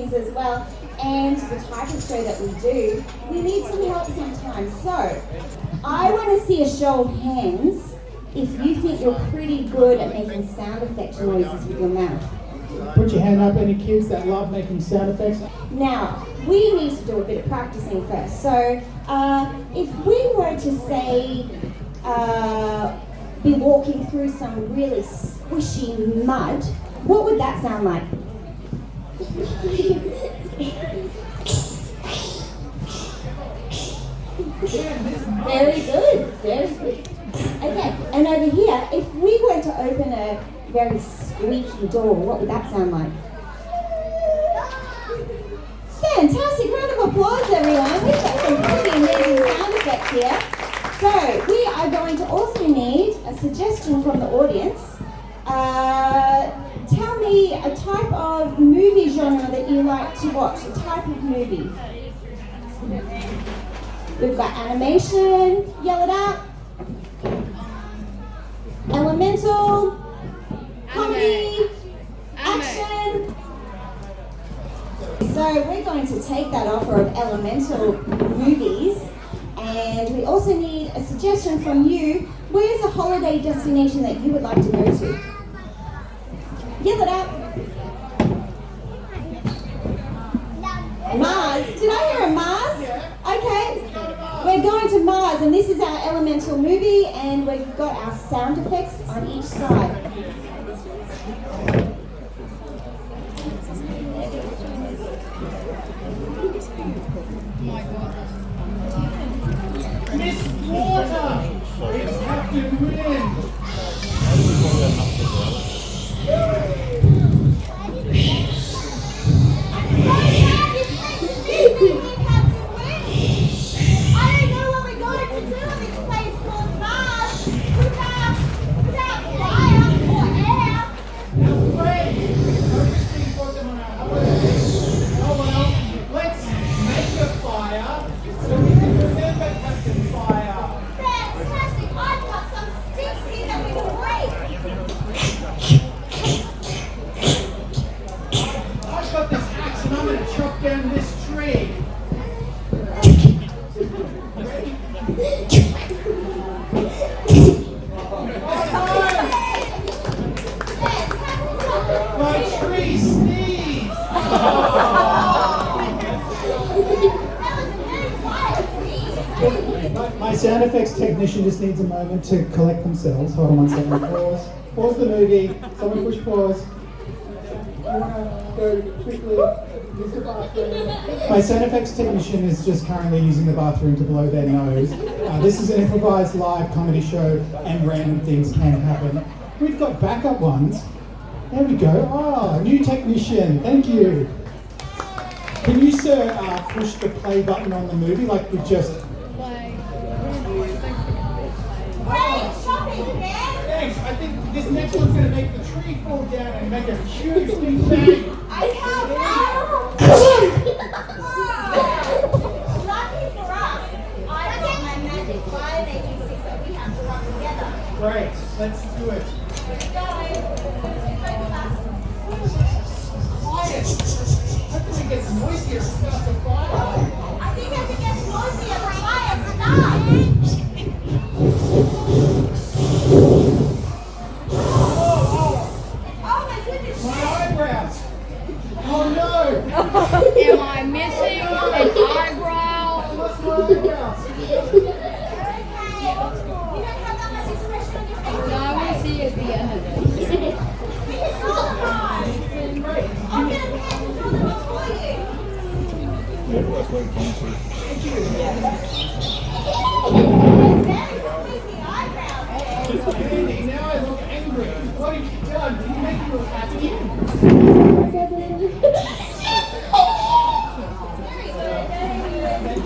things as well, and the type of show that we do, we need some help sometimes. So, I want to see a show of hands if you think you're pretty good at making sound effect noises with your mouth. Put your hand up, any kids that love making sound effects. Now, we need to do a bit of practicing first. So, if we were to say, be walking through some really squishy mud, what would that sound like? Very good, very good. Okay, and over here, if we were to open a very squeaky door, what would that sound like? Fantastic, round of applause everyone. We've got some pretty amazing sound effects here. So, we are going to also need a suggestion from the audience. Tell me a type of movie genre that you like to watch, a type of movie. We've got animation, yell it out. Elemental, comedy, action. So we're going to take that offer of elemental movies, and we also need a suggestion from you. Where's a holiday destination that you would like to go to? Yell it out. Mars. Did I hear a Mars? Okay. We're going to Mars, and this is our elemental movie, and we've got our sound effects on each side. Miss Water! It's Captain Wind! My sound effects technician just needs a moment to collect themselves. Hold on 1 second. Pause. Pause the movie. Someone push pause. You want to go quickly use the bathroom? My sound effects technician is just currently using the bathroom to blow their nose. This is an improvised live comedy show, and random things can happen. We've got backup ones. There we go. Oh, new technician. Thank you. Can you, sir, push the play button on the movie like we just... Great shopping, man! Thanks. I think this next one's going to make the tree fall down and make a huge big bang. I can't go! Lucky for us, I've got my magic fire making stick that we have to run together. Great. Let's do it. Let's go. Quiet. Hopefully it gets noisier and starts a fire. I think as it gets noisier, the fire starts. Oh my goodness! My eyebrows. Oh no! Am I missing an eyebrow? I lost my eyebrows. Okay. You don't have that much expression on your face. No, I want to see at the end of it. It's all gone. I'm going to pen and draw them up for you. Thank you. Very squeaky eyebrows. Andy, now I look angry. What have you done? Did you make me look happy?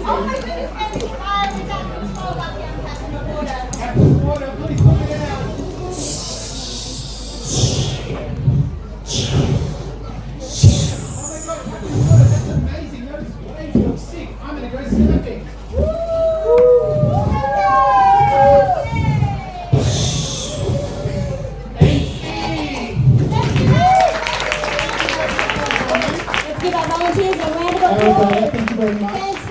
Oh my goodness, Andy, I'm down to 12 up here. I'm catching the water. Captain Water, please put it out. Oh my God, Captain Water, that's amazing. Those waves look sick. I'm going to go surfing. Let's give our volunteers a round of Arabella, applause. thank you very much. Fantastic.